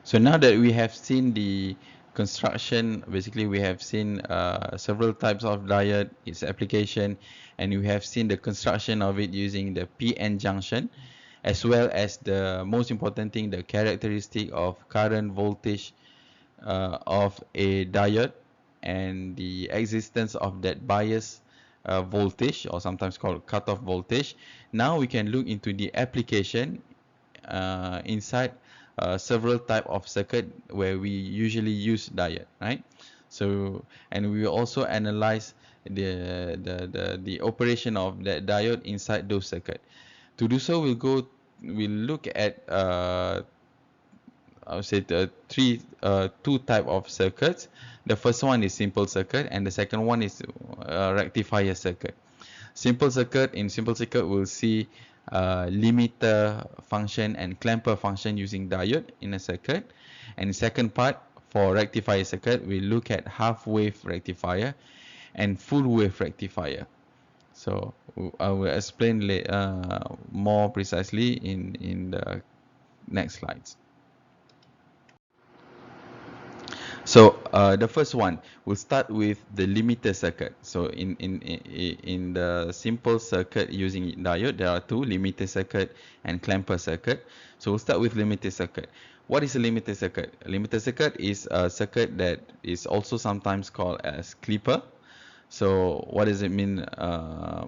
So now that we have seen the construction, basically we have seen several types of diode, its application, and we have seen the construction of it using the PN junction, as well as the most important thing, the characteristic of current voltage of a diode and the existence of that bias voltage, or sometimes called cutoff voltage. Now we can look into the application inside several type of circuit where we usually use diode, right? So, and we will also analyze the operation of that diode inside those circuit. To do so, we'll look at I would say two type of circuits. The first one is simple circuit, and the second one is rectifier circuit. In simple circuit, we'll see limiter function and clamper function using diode in a circuit. And the second part, for rectifier circuit, we look at half wave rectifier and full wave rectifier. So I will explain more precisely in the next slides. So the first one, we'll start with the limiter circuit. So in the simple circuit using diode, there are two, limiter circuit and clamper circuit. So we'll start with limiter circuit. What is a limiter circuit? A limiter circuit is a circuit that is also sometimes called as clipper. So what does it mean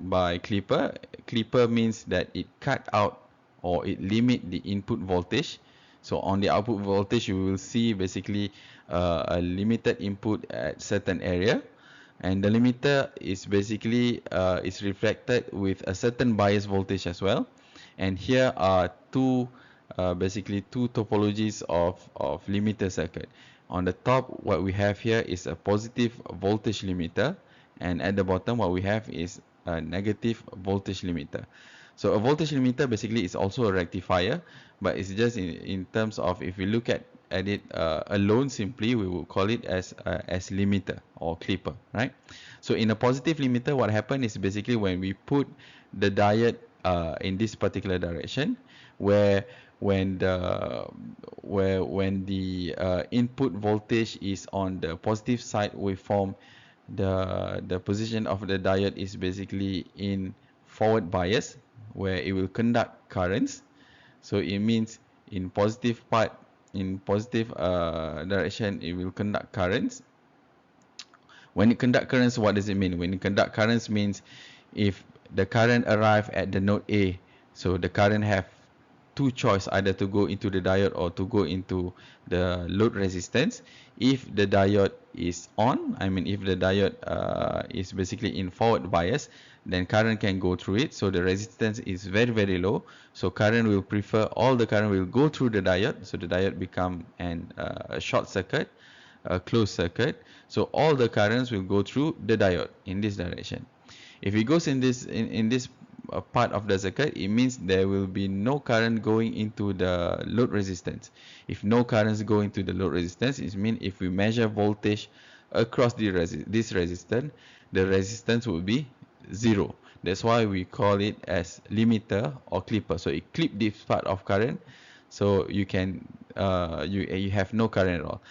by clipper? Clipper means that it cut out or it limit the input voltage. So on the output voltage, you will see basically a limited input at certain area, and the limiter is basically is reflected with a certain bias voltage as well. And here are basically two topologies of limiter circuit. On the top, what we have here is a positive voltage limiter, and at the bottom, what we have is a negative voltage limiter. So a voltage limiter basically is also a rectifier, but it's just in terms of, if we look at it alone simply, we will call it as limiter or clipper, right? So in a positive limiter, what happened is basically when we put the diode in this particular direction, when the input voltage is on the positive side waveform, the position of the diode is basically in forward bias, where it will conduct currents. So it means in positive direction, it will conduct currents. When it conduct currents, what does it mean? When it conduct currents means if the current arrive at the node A, so the current have two choice, either to go into the diode or to go into the load resistance. If the diode is on, if the diode is basically in forward bias, then current can go through it. So the resistance is very, very low. So all the current will go through the diode. So the diode become a short circuit, a closed circuit. So all the currents will go through the diode in this direction. If it goes in this part of the circuit, it means there will be no current going into the load resistance. If no currents go into the load resistance, it means if we measure voltage across this resistance, the resistance will be zero. That's why we call it as limiter or clipper. So it clip this part of current, so you can you have no current at all.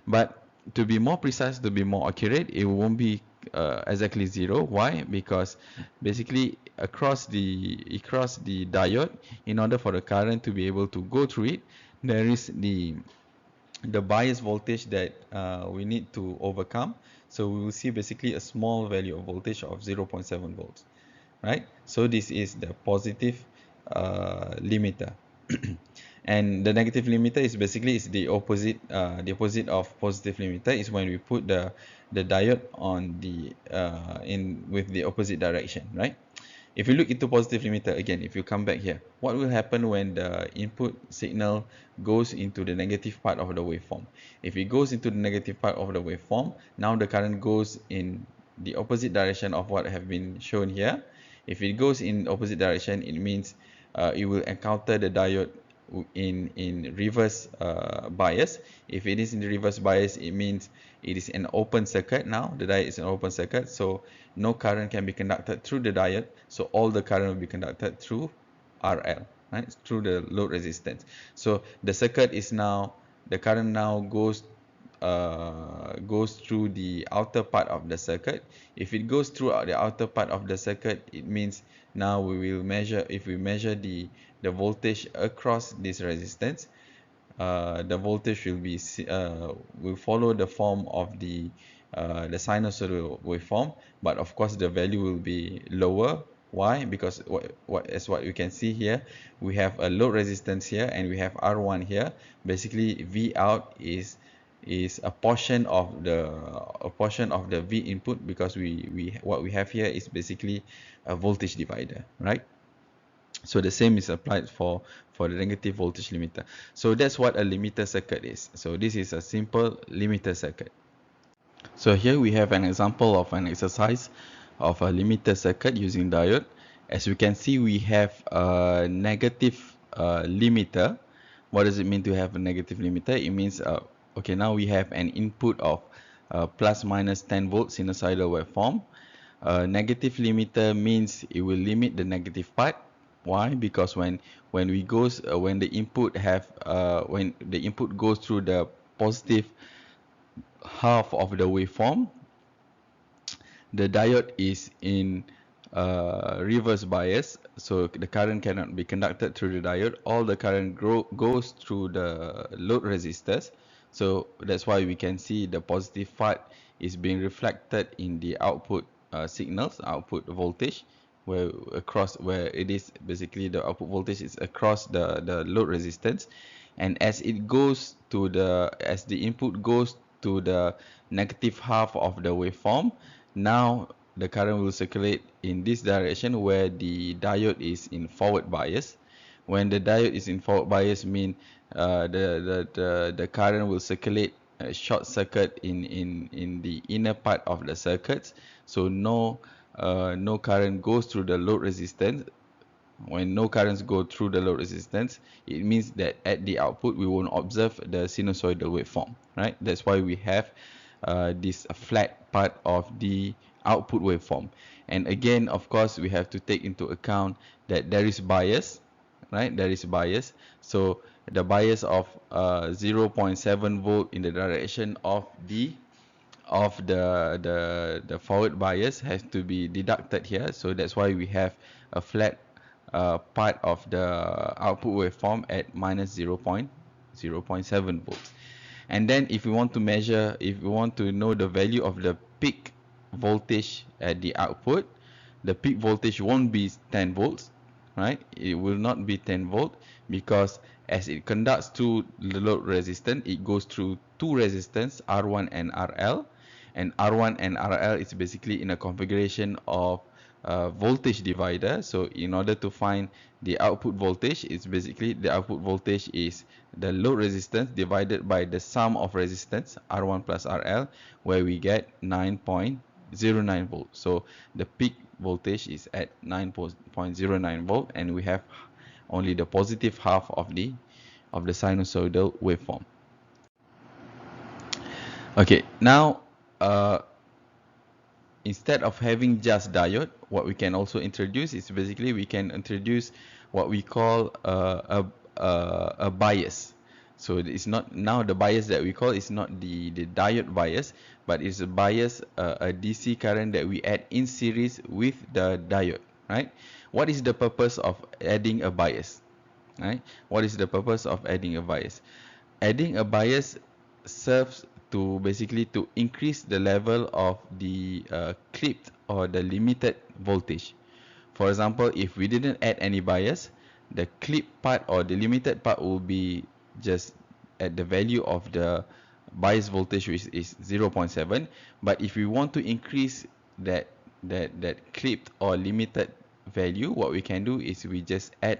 But to be more precise, to be more accurate, it won't be exactly zero. Why? Because basically across the diode, in order for the current to be able to go through it, there is the bias voltage that we need to overcome. So we will see basically a small value of voltage of 0.7 volts, right? So this is the positive limiter. And the negative limiter is basically the opposite of positive limiter, is when we put the diode on with the opposite direction, right? If you look into positive limiter again, if you come back here, what will happen when the input signal goes into the negative part of the waveform? If it goes into the negative part of the waveform, now the current goes in the opposite direction of what have been shown here. If it goes in opposite direction, it means it will encounter the diode in reverse bias. If it is in the reverse bias, it means it is an open circuit. Now the diode is an open circuit, so no current can be conducted through the diode, so all the current will be conducted through RL, right, through the load resistance. So the circuit is now the current now goes through the outer part of the circuit. If it goes through the outer part of the circuit, it means now we will measure, if we measure the voltage across this resistance, the voltage will follow the form of the sinusoidal waveform, but of course the value will be lower. Why? Because what we can see here, we have a load resistance here and we have R1 here. Basically, V out is a portion of the V input, because what we have here is basically a voltage divider, right? So the same is applied for the negative voltage limiter. So that's what a limiter circuit is. So this is a simple limiter circuit. So here we have an example of an exercise of a limiter circuit using diode. As you can see, we have a negative limiter. What does it mean to have a negative limiter? It means, okay, now we have an input of plus minus 10 volts sinusoidal waveform. Negative limiter means it will limit the negative part. Why? Because when the input goes through the positive half of the waveform, the diode is in reverse bias, so the current cannot be conducted through the diode. All the current goes through the load resistors. So that's why we can see the positive part is being reflected in the output signals, output voltage, where it is basically the output voltage is across the load resistance. And as the input goes to the negative half of the waveform, now the current will circulate in this direction where the diode is in forward bias. When the diode is in forward bias, mean the current will circulate short circuit in the inner part of the circuits. So no current goes through the load resistance. When no currents go through the load resistance, it means that at the output we won't observe the sinusoidal waveform, right? That's why we have this flat part of the output waveform. And again, of course, we have to take into account that there is bias, right? There is bias. So the bias of 0.7 volt in the direction of the forward bias has to be deducted here. So that's why we have a flat part of the output waveform at minus 0.7 volts. And then if we want to know the value of the peak voltage at the output, the peak voltage won't be 10 volts, right? It will not be 10 volt, because as it conducts through the load resistance, it goes through two resistance, R1 and RL. And R1 and RL is basically in a configuration of voltage divider. So in order to find the output voltage, it's basically the output voltage is the load resistance divided by the sum of resistance R1 plus RL, where we get 9.09 volts. So the peak voltage is at 9.09 volt, and we have only the positive half of the sinusoidal waveform. Okay, now instead of having just diode, what we can also introduce is basically we can introduce what we call a bias. So it's not, now the bias that we call is not the diode bias, but it's a bias, a DC current that we add in series with the diode, right? What is the purpose of adding a bias, right? What is the purpose of adding a bias? Adding a bias serves to basically to increase the level of the clipped or the limited voltage. For example, if we didn't add any bias, the clipped part or the limited part will be just at the value of the bias voltage, which is 0.7. But if we want to increase that clipped or limited value, what we can do is we just add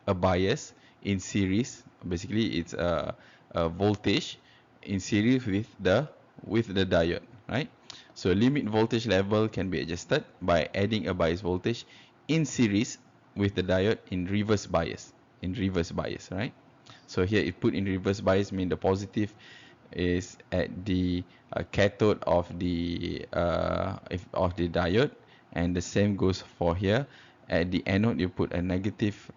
a bias in series. Basically, it's a voltage in series with the diode, right? So limit voltage level can be adjusted by adding a bias voltage in series with the diode in reverse bias, right? So here it put in reverse bias mean the positive is at the cathode of the diode, and the same goes for here. At the anode, you put a negative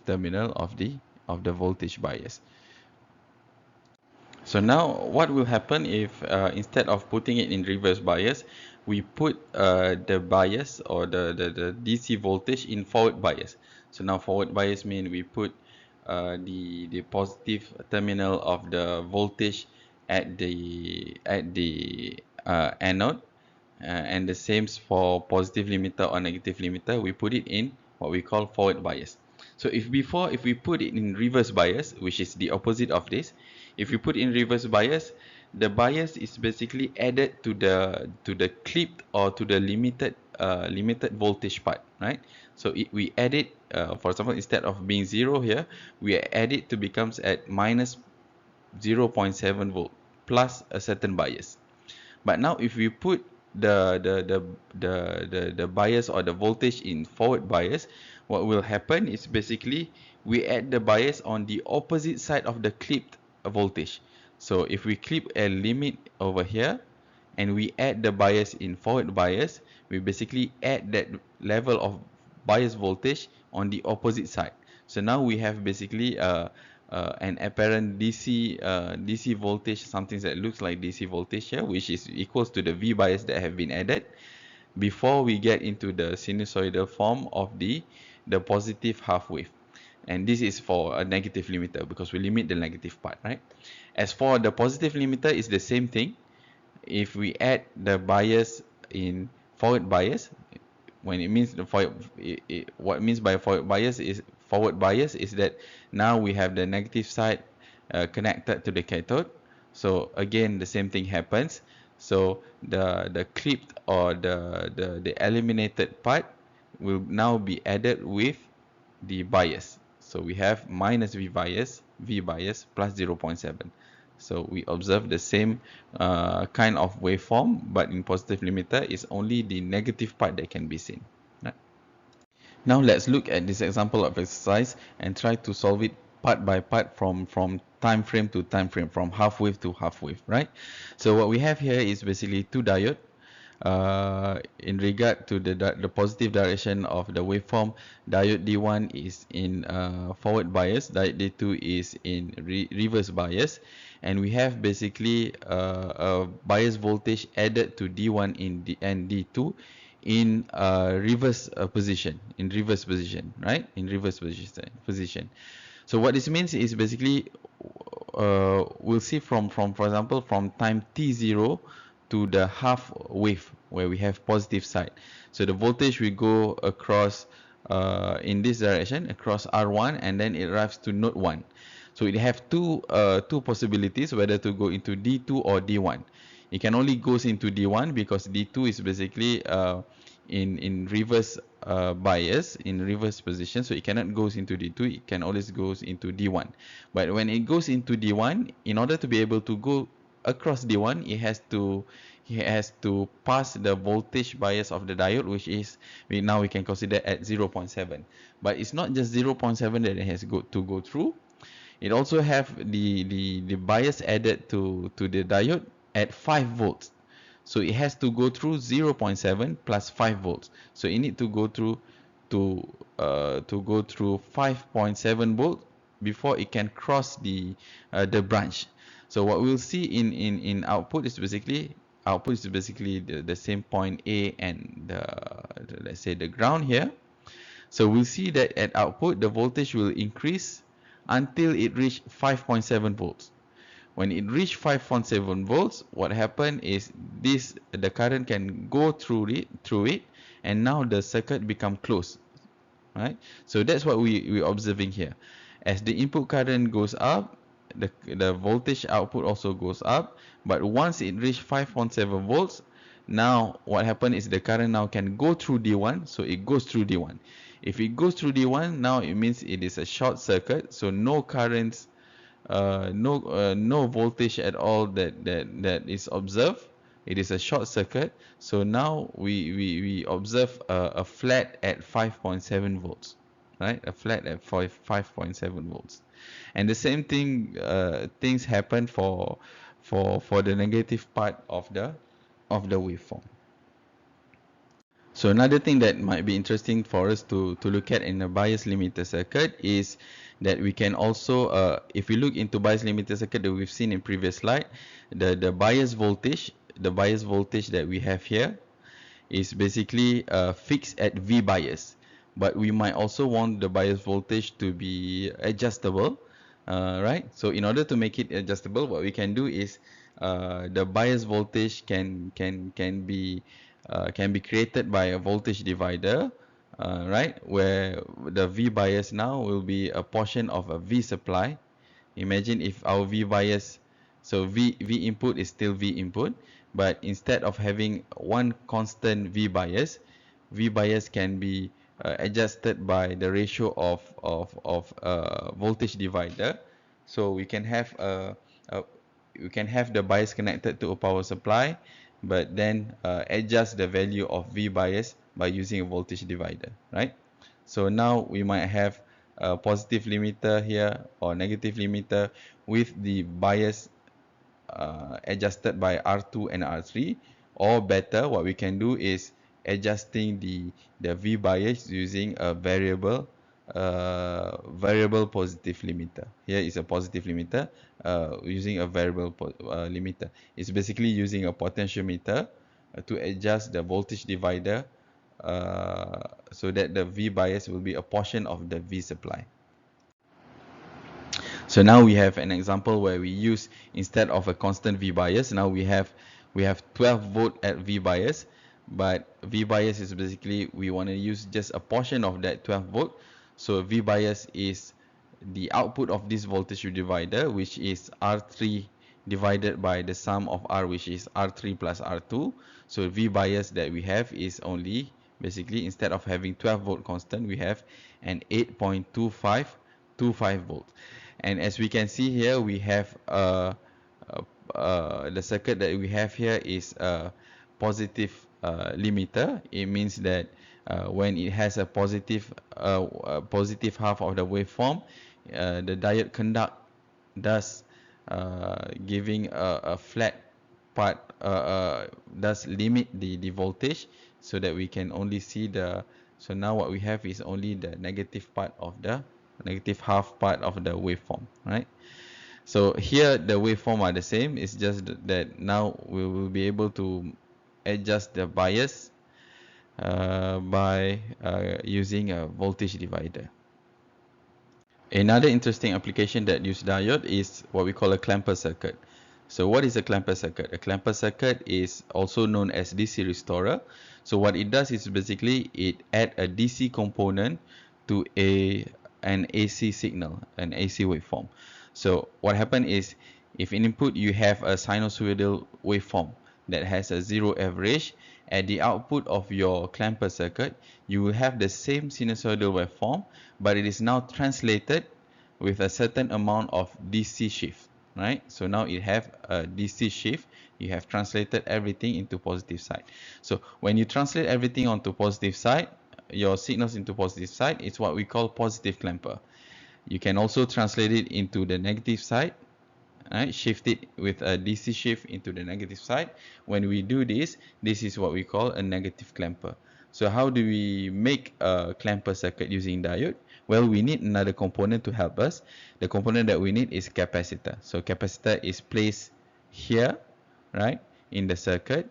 terminal of the voltage bias. So now what will happen if instead of putting it in reverse bias, we put the bias or the DC voltage in forward bias. So now forward bias means we put the positive terminal of the voltage at the anode, and the same for positive limiter or negative limiter, we put it in what we call forward bias. So if we put it in reverse bias, which is the opposite of this, if you put in reverse bias, the bias is basically added to the clipped or to the limited voltage part, right? So we add it, for example, instead of being 0 here, we add it to becomes at minus 0.7 volt plus a certain bias. But now if we put the bias or the voltage in forward bias, what will happen is basically we add the bias on the opposite side of the clipped voltage. So if we clip a limit over here and we add the bias in forward bias, we basically add that level of bias voltage on the opposite side. So now we have basically an apparent DC voltage, something that looks like DC voltage here, which is equals to the V bias that have been added before we get into the sinusoidal form of the positive half wave. And this is for a negative limiter because we limit the negative part, right? As for the positive limiter, is the same thing. If we add the bias in forward bias, when it means the forward, what it means by forward bias is that now we have the negative side connected to the cathode. So again, the same thing happens. So the clipped or the eliminated part will now be added with the bias. So we have minus V bias plus 0.7. So we observe the same kind of waveform, but in positive limiter, it's only the negative part that can be seen. Right? Now let's look at this example of exercise and try to solve it part by part from time frame to time frame, from half wave to half wave, right? So what we have here is basically two diodes. In regard to the positive direction of the waveform, diode D1 is in forward bias, diode D2 is in reverse bias, and we have basically a bias voltage added to D1 and D2 in reverse position, right? In reverse position. So what this means is basically we'll see from for example from time t0 to the half wave where we have positive side. So the voltage will go across in this direction across R1 and then it arrives to node 1. So it have two possibilities whether to go into D2 or D1. It can only goes into D1 because D2 is basically in reverse bias, in reverse position, so it cannot goes into D2, it can always goes into D1. But when it goes into D1, in order to be able to go across D1, it has to pass the voltage bias of the diode, which is now we can consider at 0.7. But it's not just 0.7 that it has to go through. It also have the bias added to the diode at 5 volts. So it has to go through 0.7 plus 5 volts. So it need to go through 5.7 volts before it can cross the branch. So what we'll see in output is basically the same point A and let's say the ground here. So we'll see that at output the voltage will increase until it reach 5.7 volts. When it reach 5.7 volts, what happened is the current can go through it, and now the circuit become closed, right? So that's what we're observing here. As the input current goes up, the voltage output also goes up, but once it reach 5.7 volts, now what happened is the current now can go through D1, so it goes through D1. If it goes through D1, now it means it is a short circuit, so no currents, no voltage at all that is observed. It is a short circuit, so now we observe a flat at 5.7 volts, right? A flat at 5.7 volts. And the same things happen for the negative part of the waveform. So another thing that might be interesting for us to look at in a bias limiter circuit is that we can also, if we look into bias limiter circuit that we've seen in previous slide, the bias voltage that we have here is basically fixed at V bias. But we might also want the bias voltage to be adjustable, right? So in order to make it adjustable, what we can do is the bias voltage can be created by a voltage divider, right? Where the V bias now will be a portion of a V supply. Imagine if our V bias, so V input is still V input, but instead of having one constant V bias can be adjusted by the ratio of voltage divider. So we can have the bias connected to a power supply, but then adjust the value of V bias by using a voltage divider, right? So now we might have a positive limiter here or negative limiter with the bias adjusted by R2 and R3, or better, what we can do is adjusting the V bias using a variable positive limiter. Here is a positive limiter using a variable limiter. It's basically using a potentiometer to adjust the voltage divider so that the V bias will be a portion of the V supply. So now we have an example where we use, instead of a constant V bias, now we have 12 volt at V bias, but V bias is basically we want to use just a portion of that 12 volt. So V bias is the output of this voltage divider, which is R3 divided by the sum of R, which is R3 plus R2. So V bias that we have is only, basically, instead of having 12 volt constant, we have an 8.2525 volt. And as we can see here, we have the circuit that we have here is a positive limiter. It means that when it has a positive half of the waveform, the diode conduct, thus giving a flat part, thus limit the voltage, so that we can only see the, so now what we have is only the negative part of the negative half part of the waveform, right? So here the waveform are the same, it's just that now we will be able to adjust the bias by using a voltage divider. Another interesting application that use diode is what we call a clamper circuit. So what is a clamper circuit? A clamper circuit is also known as DC restorer. So what it does is basically it add a DC component to an AC signal, an AC waveform. So what happens is, if in input you have a sinusoidal waveform that has a zero average, at the output of your clamper circuit, you will have the same sinusoidal waveform, but it is now translated with a certain amount of DC shift, right? So now it have a DC shift. You have translated everything into positive side. So when you translate everything onto positive side, your signals into positive side, it's what we call positive clamper. You can also translate it into the negative side, right? Shift it with a DC shift into the negative side. When we do this, this is what we call a negative clamper. So how do we make a clamper circuit using diode? Well, we need another component to help us. The component that we need is capacitor. So capacitor is placed here, right, in the circuit.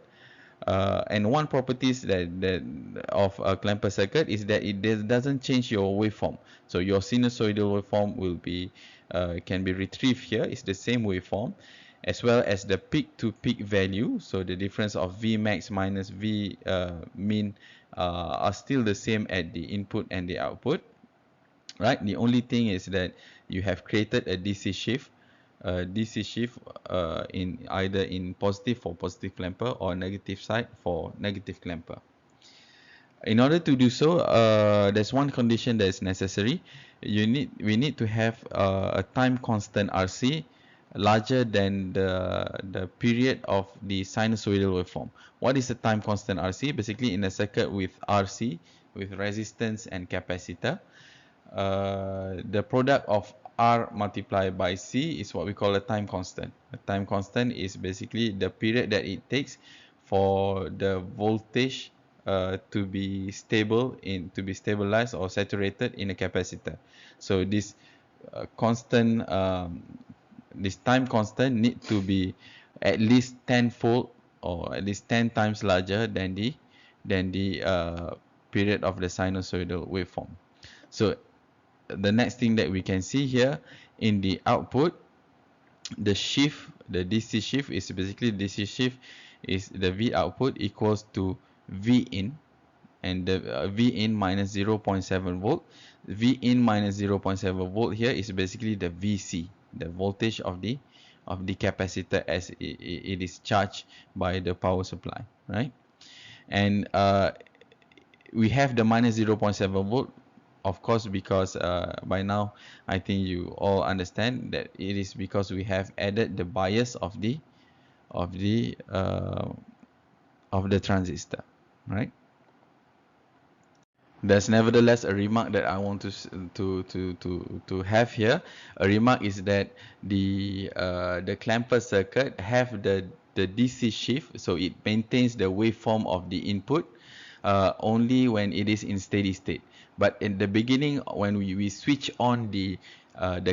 And one properties that of a clamper circuit is that it doesn't change your waveform. So your sinusoidal waveform will be can be retrieved here. It's the same waveform, as well as the peak to peak value. So the difference of V max minus V min are still the same at the input and the output, right? The only thing is that you have created a DC shift. In either in positive for positive clamper or negative side for negative clamper. In order to do so, there's one condition that is necessary. We need to have a time constant RC larger than the period of the sinusoidal waveform. What is the time constant RC? Basically, in a circuit with RC, with resistance and capacitor, the product of R multiplied by C is what we call a time constant. A time constant is basically the period that it takes for the voltage to be stabilized or saturated in a capacitor. So this constant this time constant need to be at least tenfold or at least 10 times larger than the period of the sinusoidal waveform. So the next thing that we can see here in the output, the shift, the DC shift is basically DC shift is the V output equals to V in, and the V in minus 0.7 volt. V in minus 0.7 volt here is basically the VC, the voltage of the capacitor as it is charged by the power supply, right? And we have the minus 0.7 volt, of course, because by now I think you all understand that it is because we have added the bias of the transistor, right? There's nevertheless a remark that I want to have here. A remark is that the clamper circuit have the DC shift, so it maintains the waveform of the input only when it is in steady state. But in the beginning, when we switch on the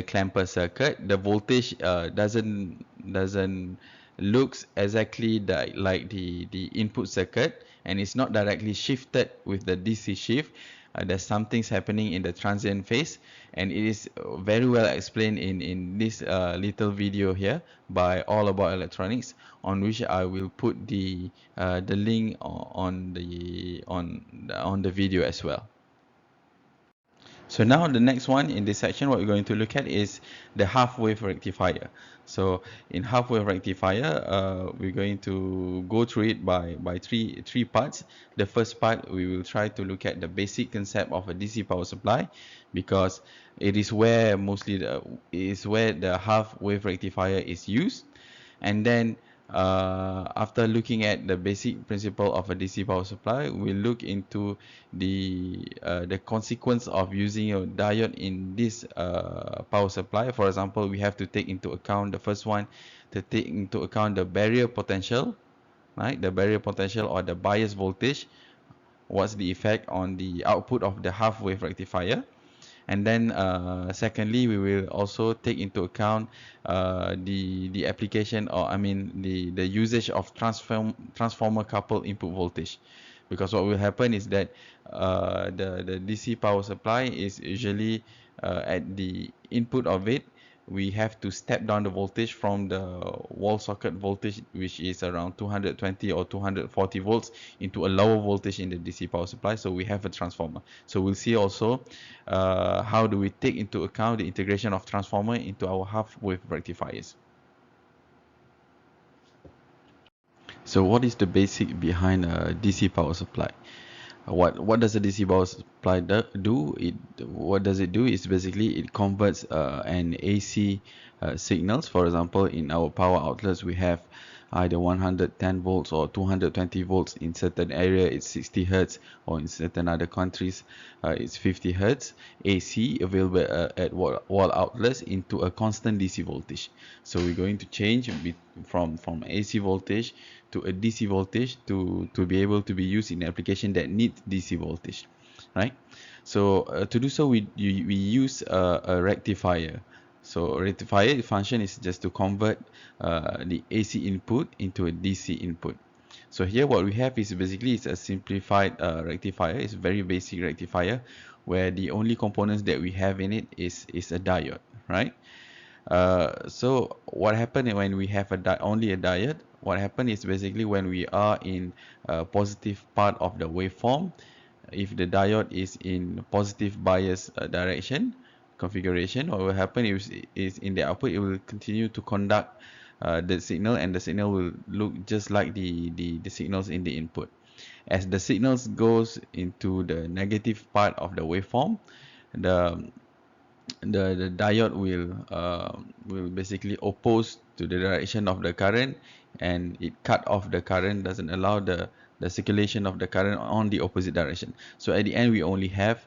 clamper circuit, the voltage doesn't looks exactly like the input circuit, and it's not directly shifted with the DC shift. There's some things happening in the transient phase, and it is very well explained in this little video here by All About Electronics, on which I will put the link on the video as well. So now the next one in this section, what we're going to look at is the half wave rectifier. So in half wave rectifier, we're going to go through it by three parts. The first part, we will try to look at the basic concept of a DC power supply, because it is where the half wave rectifier is used. And then after looking at the basic principle of a DC power supply, we'll look into the consequence of using a diode in this power supply. For example, we have to take into account the first one, to take into account the barrier potential, right? The barrier potential or the bias voltage. What's the effect on the output of the half wave rectifier? And then secondly, we will also take into account the application, or I mean the usage of transformer coupled input voltage, because what will happen is that the DC power supply is usually at the input of it, we have to step down the voltage from the wall socket voltage, which is around 220 or 240 volts, into a lower voltage in the DC power supply. So we have a transformer. So we'll see also how do we take into account the integration of transformer into our half wave rectifiers. So what is the basic behind a DC power supply? What does a DC power supply do? What does it do is basically it converts an AC signals. For example, in our power outlets, we have either 110 volts or 220 volts. In certain area, it's 60 hertz, or in certain other countries, it's 50 hertz AC available at wall outlets into a constant DC voltage. So we're going to change from AC voltage to a DC voltage to be able to be used in an application that needs DC voltage, right? So to do so, we use a rectifier. So rectifier function is just to convert the AC input into a DC input. So here what we have is basically it's a simplified rectifier. It's a very basic rectifier where the only components that we have in it is a diode, right? So what happened when we have only a diode? What happened is basically when we are in a positive part of the waveform, if the diode is in positive bias direction configuration, what will happen is in the output it will continue to conduct the signal, and the signal will look just like the signals in the input. As the signals goes into the negative part of the waveform, the diode will basically oppose to the direction of the current, and it cut off the current, doesn't allow the the circulation of the current on the opposite direction. So at the end, we only have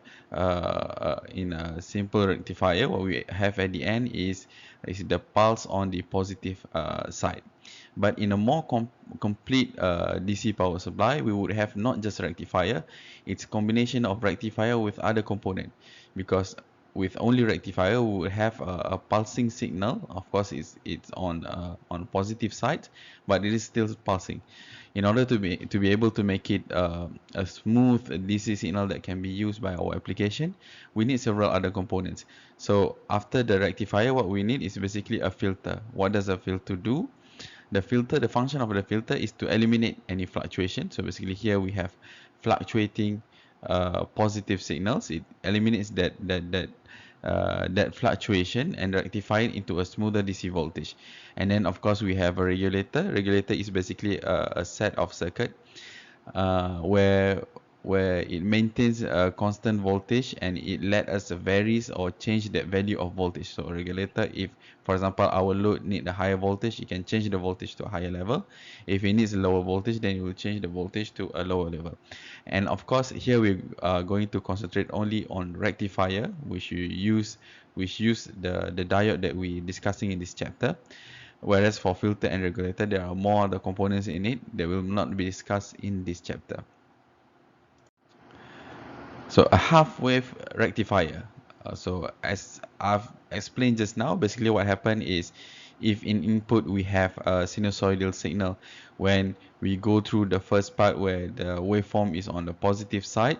in a simple rectifier, what we have at the end is the pulse on the positive side. But in a more complete DC power supply, we would have not just rectifier, it's combination of rectifier with other component, because with only rectifier we would have a pulsing signal. Of course, it's on positive side, but it is still pulsing. In order to be able to make it a smooth DC signal that can be used by our application, we need several other components. So after the rectifier, what we need is basically a filter. What does a filter do? The function of the filter is to eliminate any fluctuation. So basically here we have fluctuating positive signals. It eliminates that fluctuation and rectify it into a smoother DC voltage. And then of course we have a regulator. Regulator is basically a set of circuit where it maintains a constant voltage and it let us varies or change that value of voltage. So a regulator, if for example our load need a higher voltage, it can change the voltage to a higher level. If it needs a lower voltage, then it will change the voltage to a lower level. And of course here we are going to concentrate only on rectifier, which use the diode that we discussing in this chapter. Whereas for filter and regulator, there are more other components in it that will not be discussed in this chapter. So a half-wave rectifier. So as I've explained just now, basically what happened is if in input we have a sinusoidal signal, when we go through the first part where the waveform is on the positive side,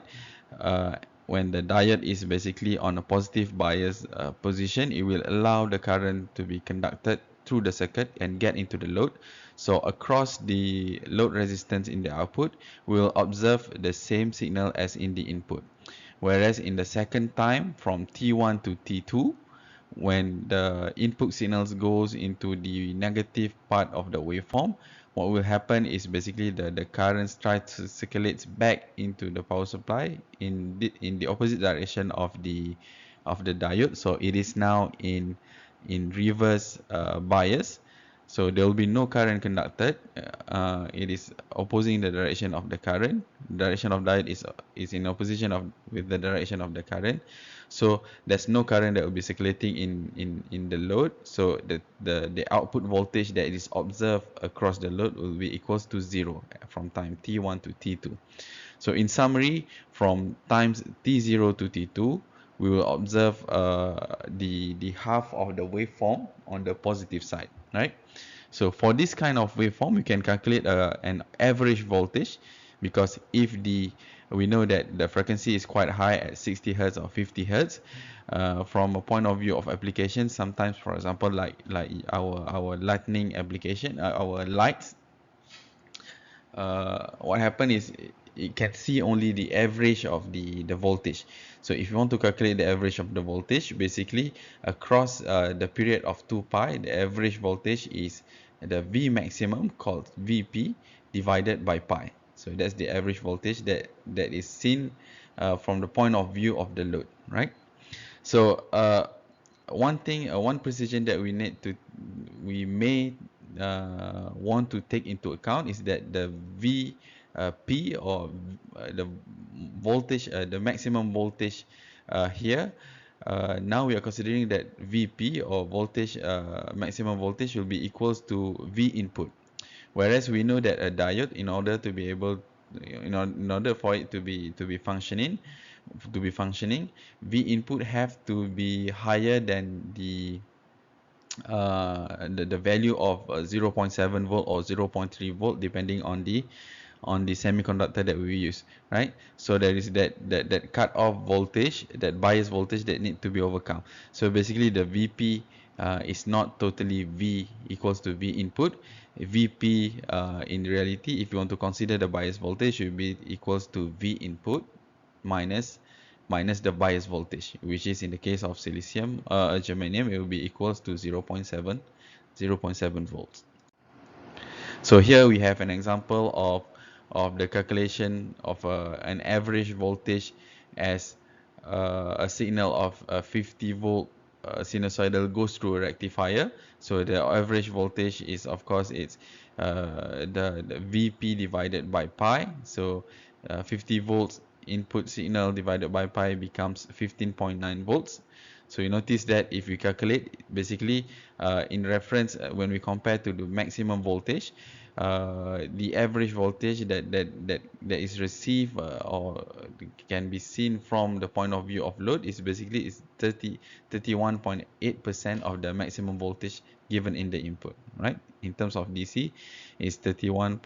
when the diode is basically on a positive bias position, it will allow the current to be conducted through the circuit and get into the load. So across the load resistance in the output, we will observe the same signal as in the input. Whereas in the second time, from T1 to T2, when the input signals goes into the negative part of the waveform, what will happen is basically the current tries to circulate back into the power supply in the opposite direction of the diode. So it is now in reverse bias. So there will be no current conducted. It is opposing the direction of the current. The direction of diode is in opposition with the direction of the current. So there's no current that will be circulating in the load. So the output voltage that is observed across the load will be equals to 0 from time T1 to T2. So in summary, from times T0 to T2, we will observe the half of the waveform on the positive side, right? So for this kind of waveform, you can calculate an average voltage, because if we know that the frequency is quite high at 60 Hertz or 50 Hertz, from a point of view of application, sometimes, for example, like our lightning application, our lights, what happen is it can see only the average of the voltage. So if you want to calculate the average of the voltage, basically across the period of 2 pi, the average voltage is the V maximum, called Vp, divided by pi. So that's the average voltage that is seen from the point of view of the load, right? So one precision that we may want to take into account is that the P or the voltage, the maximum voltage here, now we are considering that Vp or voltage, maximum voltage, will be equals to V input. Whereas we know that a diode, in order to be able, in order for it to be functioning, V input have to be higher than the value of 0.7 volt or 0.3 volt, depending on the semiconductor that we use, right? So there is that cut-off voltage, that bias voltage, that need to be overcome. So basically the Vp is not totally V equals to V input. Vp in reality, if you want to consider the bias voltage, should be equals to V input minus the bias voltage, which is in the case of silicium, germanium, it will be equals to 0.7 volts. So here we have an example of the calculation of an average voltage as a signal of 50 volt sinusoidal goes through a rectifier. So the average voltage is, of course, it's the VP divided by pi. So 50 volts input signal divided by pi becomes 15.9 volts. So you notice that if we calculate, basically in reference, when we compare to the maximum voltage, the average voltage that is received or can be seen from the point of view of load is basically is 31.8% of the maximum voltage given in the input, right? In terms of DC, is 31.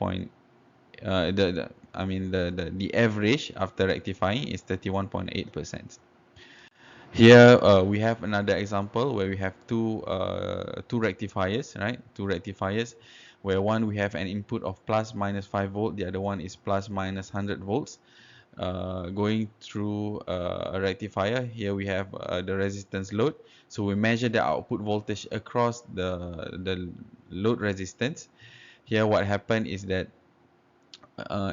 The average after rectifying is 31.8%. Here we have another example where we have two rectifiers, right? Two rectifiers, where one we have an input of plus minus 5 volt, the other one is plus minus 100 volts. Going through a rectifier. Here we have the resistance load. So we measure the output voltage across the load resistance. Here what happened is that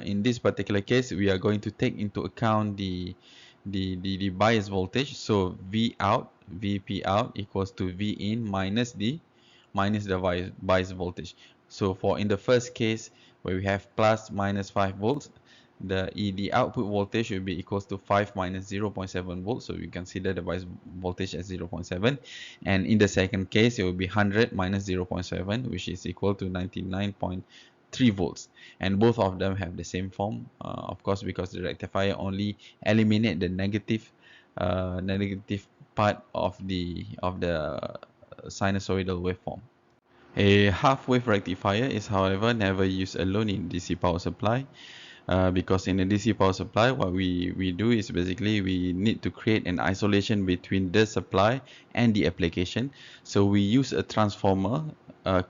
in this particular case, we are going to take into account the bias voltage. So V out, VP out equals to V in minus the bias voltage. So in the first case where we have plus minus 5 volts, the output voltage will be equals to 5 minus 0.7 volts. So we consider the bias voltage as 0.7. And in the second case, it will be 100 minus 0.7, which is equal to 99.3 volts. And both of them have the same form, of course, because the rectifier only eliminate the negative part of the sinusoidal waveform. A half-wave rectifier is, however, never used alone in DC power supply. Because in a DC power supply, what we do is basically we need to create an isolation between the supply and the application. So we use a transformer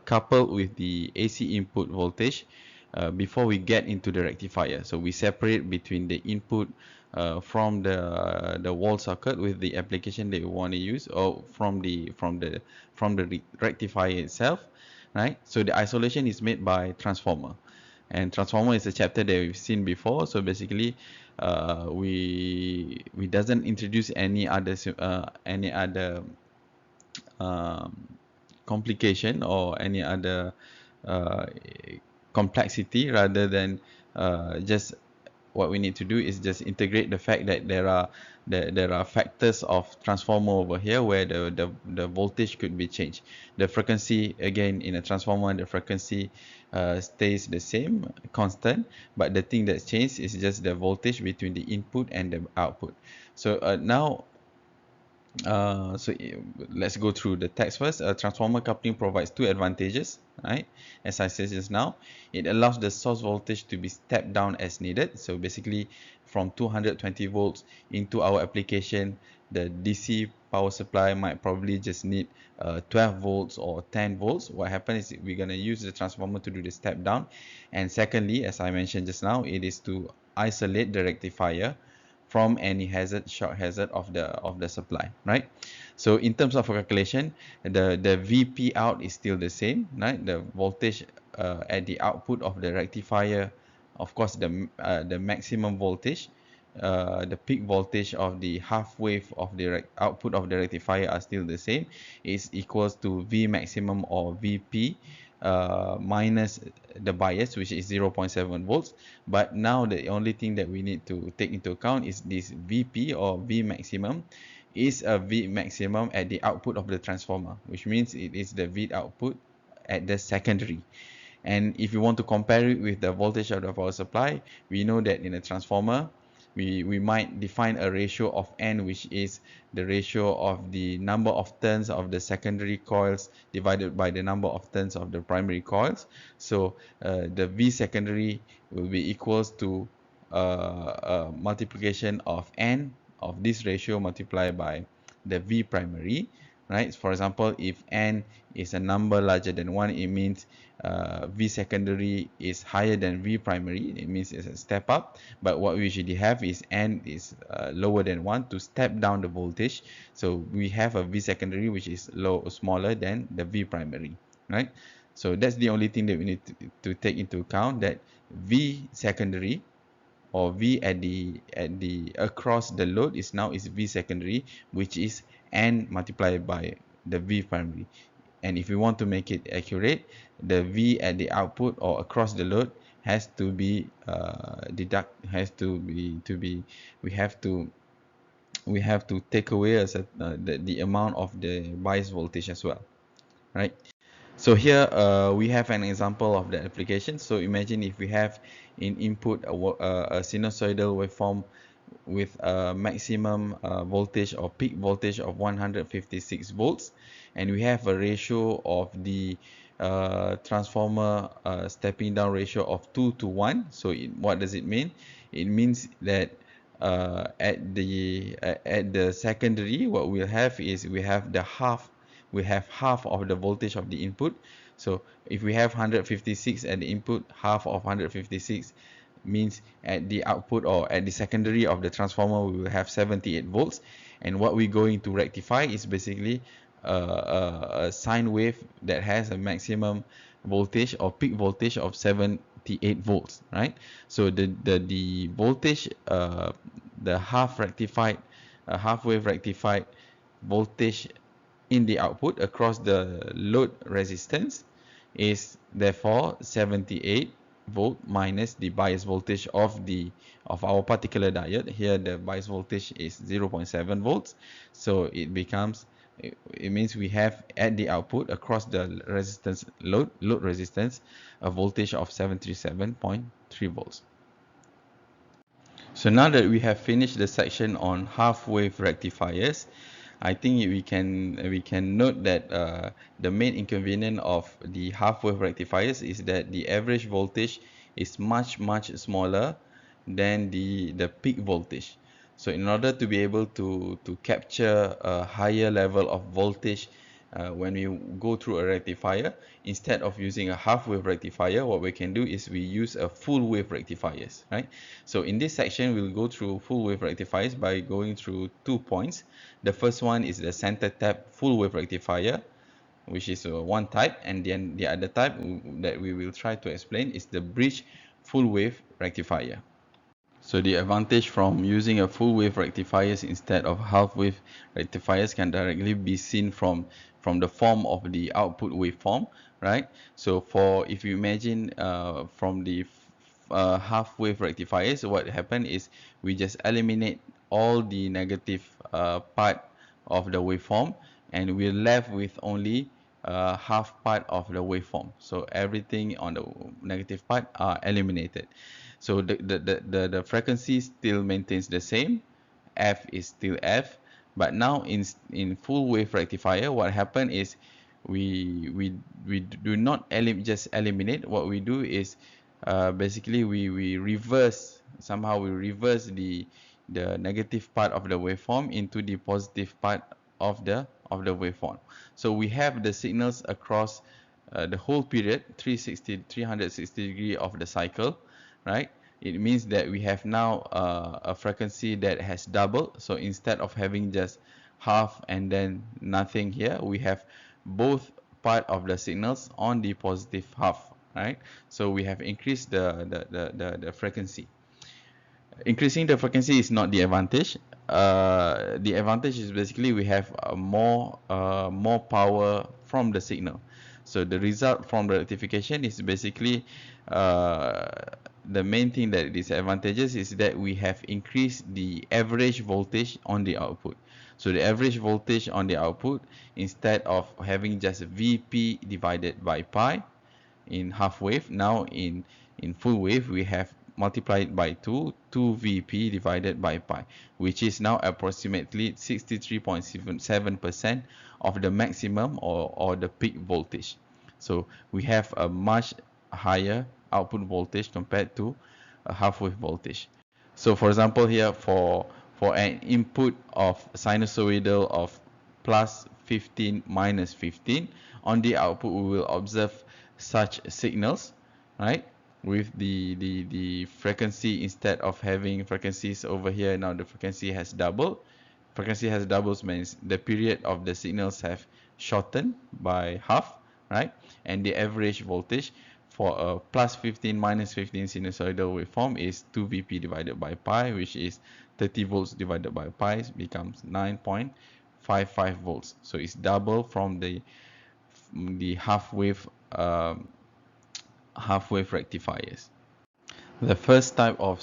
coupled with the AC input voltage before we get into the rectifier. So we separate between the input from the wall socket with the application that we want to use, or from the rectifier itself, right? So the isolation is made by transformer. And transformer is a chapter that we've seen before. So basically, we doesn't introduce any other complication or any other complexity, rather than just what we need to do is just integrate the fact that there are factors of transformer over here where the voltage could be changed. The frequency, again, in a transformer, the frequency stays the same, constant, but the thing that's changed is just the voltage between the input and the output. So now let's go through the text first. Transformer coupling provides two advantages, right? As I said just now, it allows the source voltage to be stepped down as needed. So basically, from 220 volts into our application, the DC power supply might probably just need 12 volts or 10 volts. What happens is we're going to use the transformer to do the step down. And secondly, as I mentioned just now, it is to isolate the rectifier from any short hazard of the supply, right? So in terms of calculation, the VP out is still the same, right? The voltage at the output of the rectifier, of course, the maximum voltage, the peak voltage of the half wave of the output of the rectifier are still the same. Is equals to V maximum or VP minus the bias, which is 0.7 volts. But now the only thing that we need to take into account is this VP or V maximum is a V maximum at the output of the transformer, which means it is the V output at the secondary. And if you want to compare it with the voltage of the power supply, we know that in a transformer, we might define a ratio of N, which is the ratio of the number of turns of the secondary coils divided by the number of turns of the primary coils. So the V secondary will be equals to a multiplication of N of this ratio multiplied by the V primary, right? For example, if N is a number larger than 1, it means V secondary is higher than V primary. It means it's a step up. But what we usually have is N is lower than 1 to step down the voltage. So we have a V secondary which is smaller than the V primary, right? So that's the only thing that we need to take into account, that V secondary or V at the across the load is V secondary, which is N multiplied by the V primary. And if we want to make it accurate, the V at the output or across the load has to be we have to take away the amount of the bias voltage as well, right? So here we have an example of the application. So imagine if we have in input a sinusoidal waveform with a maximum voltage or peak voltage of 156 volts, and we have a ratio of the transformer stepping down ratio of 2 to 1. So what does it mean? It means that at the secondary, what we'll have is we have half of the voltage of the input. So if we have 156 at the input, half of 156 means at the output or at the secondary of the transformer we will have 78 volts. And what we're going to rectify is basically a sine wave that has a maximum voltage or peak voltage of 78 volts, right? So the voltage, the half wave rectified voltage in the output across the load resistance is therefore 78 volt minus the bias voltage of our particular diode. Here the bias voltage is 0.7 volts, so it means we have at the output across the resistance load resistance a voltage of 737.3 volts. So now that we have finished the section on half wave rectifiers, I think we can note that the main inconvenience of the half wave rectifiers is that the average voltage is much smaller than the peak voltage. So in order to be able to capture a higher level of voltage when we go through a rectifier, instead of using a half wave rectifier, what we can do is we use a full wave rectifiers, right? So in this section we'll go through full wave rectifiers by going through 2 points. The first one is the center tap full wave rectifier, which is one type, and then the other type that we will try to explain is the bridge full wave rectifier. So the advantage from using a full wave rectifiers instead of half wave rectifiers can directly be seen from the form of the output waveform, right? So if you imagine from the half wave rectifiers, what happened is we just eliminate all the negative part of the waveform, and we're left with only half part of the waveform. So everything on the negative part are eliminated. So the frequency still maintains the same, F is still F, but now in full wave rectifier, what happened is we do not just eliminate. What we do is basically we reverse the negative part of the waveform into the positive part of the waveform. So we have the signals across the whole period, 360 degree of the cycle, right? It means that we have now a frequency that has doubled. So instead of having just half and then nothing here, we have both part of the signals on the positive half, right? So we have increased the frequency. Increasing the frequency is not the advantage. The advantage is basically we have more power from the signal. So the result from the rectification is basically the main thing that is advantageous is that we have increased the average voltage on the output. So the average voltage on the output, instead of having just Vp divided by pi in half wave, now in full wave we have multiplied by 2 Vp divided by pi, which is now approximately 63.7% of the maximum or the peak voltage. So we have a much higher output voltage compared to a half wave voltage. So for example here, for an input of sinusoidal of plus 15 minus 15, on the output we will observe such signals, right? With the frequency, instead of having frequencies over here, now the frequency has doubled. Frequency has doubled means the period of the signals have shortened by half, right? And the average voltage for a plus 15 minus 15 sinusoidal waveform is 2 Vp divided by pi, which is 30 volts divided by pi becomes 9.55 volts. So it's double from the half wave rectifiers. The first type of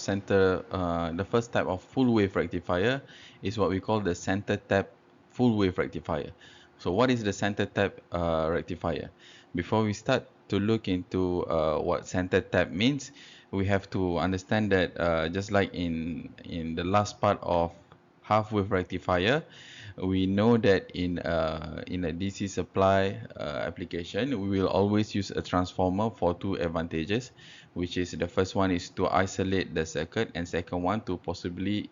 full wave rectifier is what we call the center tap full wave rectifier. So what is the center tap rectifier? Before we start to look into what center tap means, we have to understand that just like in the last part of half wave rectifier, we know that in a DC supply application, we will always use a transformer for two advantages, which is the first one is to isolate the circuit, and second one to possibly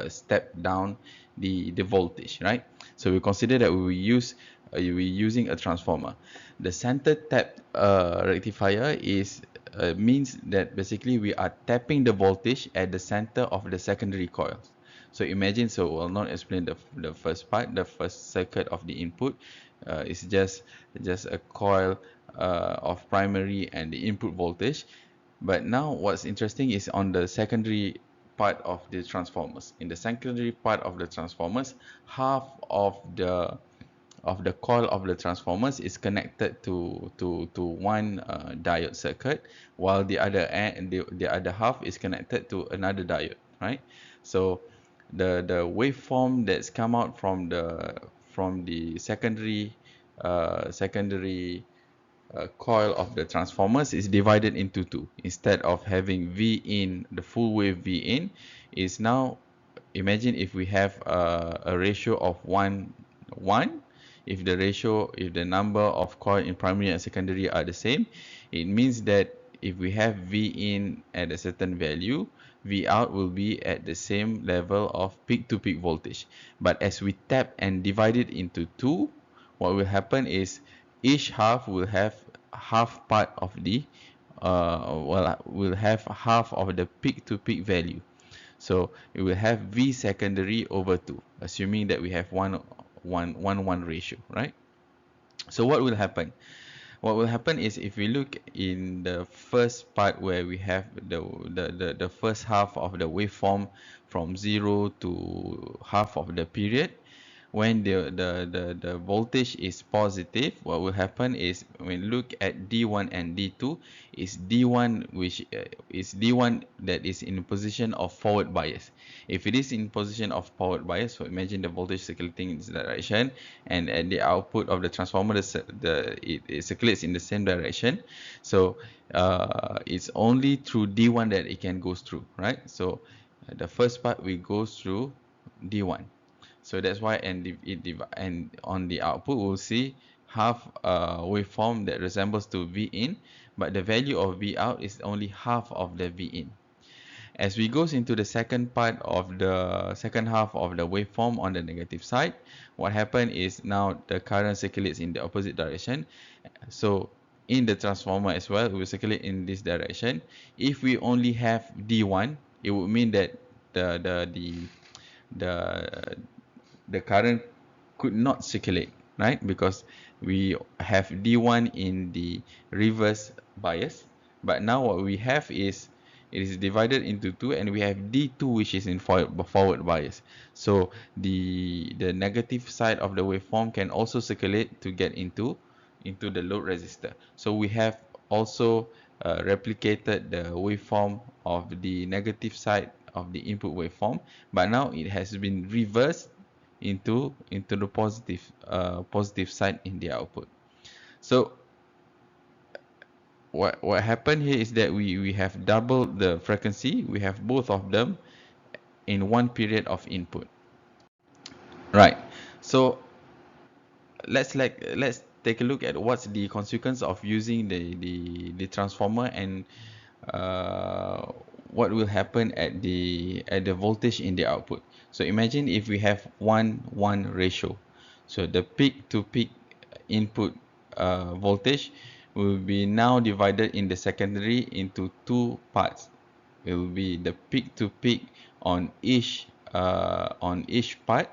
step down the voltage, right? So we consider that we will using a transformer. The center tap rectifier is means that basically we are tapping the voltage at the center of the secondary coils. So imagine, so we'll not explain the first part. The first circuit of the input is just a coil of primary and the input voltage. But now what's interesting is on the secondary part of the transformers. In the secondary part of the transformers, half of the coil of the transformers is connected to one diode circuit, while the other half is connected to another diode, right? So the waveform that's come out from the secondary coil of the transformers is divided into two. Instead of having V in, the full wave V in, is now, imagine if we have a ratio of 1 1. If the number of coil in primary and secondary are the same, it means that if we have V in at a certain value, V out will be at the same level of peak to peak voltage. But as we tap and divide it into two, what will happen is each half will have half part of the will have half of the peak to peak value. So it will have V secondary over 2, assuming that we have 1:1 ratio, right? So what will happen? What will happen is, if we look in the first part where we have the first half of the waveform from 0 to half of the period, when the voltage is positive, what will happen is, when we look at D1 and D2, is D1 is D1 that is in position of forward bias. If it is in position of forward bias, so imagine the voltage circulating in this direction, and at the output of the transformer, it circulates in the same direction. So it's only through D1 that it can go through, right? So the first part we go through D1. So that's why, and on the output we'll see half waveform that resembles to V in, but the value of V out is only half of the V in. As we goes into the second part of the second half of the waveform on the negative side, what happened is now the current circulates in the opposite direction. So in the transformer as well, it will circulate in this direction. If we only have D1, it would mean that the current could not circulate, right? Because we have D1 in the reverse bias, but now what we have is, it is divided into two, and we have D2 which is in forward bias. So the negative side of the waveform can also circulate to get into the load resistor. So we have also replicated the waveform of the negative side of the input waveform, but now it has been reversed into the positive side in the output. So what happened here is that we have doubled the frequency. We have both of them in one period of input, right? So let's take a look at what's the consequence of using the transformer, and what will happen at the voltage in the output. So imagine if we have 1:1 ratio. So the peak to peak input voltage will be now divided in the secondary into two parts. It will be the peak to peak on each part.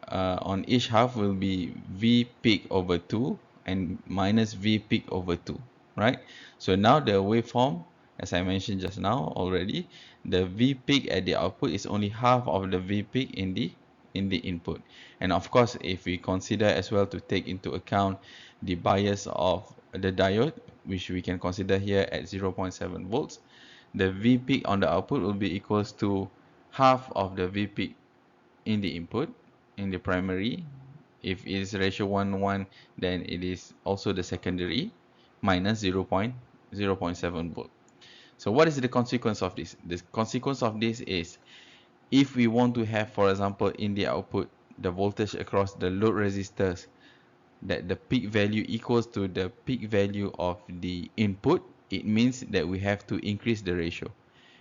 On each half will be V peak over 2, and minus V peak over 2, right? So now the waveform, as I mentioned just now already, the V peak at the output is only half of the V peak in the input. And of course, if we consider as well to take into account the bias of the diode, which we can consider here at 0.7 volts, the V peak on the output will be equals to half of the V peak in the input, in the primary. If it is ratio 1:1, then it is also the secondary, minus 0.7 volt. So what is the consequence of this? The consequence of this is, if we want to have, for example, in the output, the voltage across the load resistors, that the peak value equals to the peak value of the input, it means that we have to increase the ratio.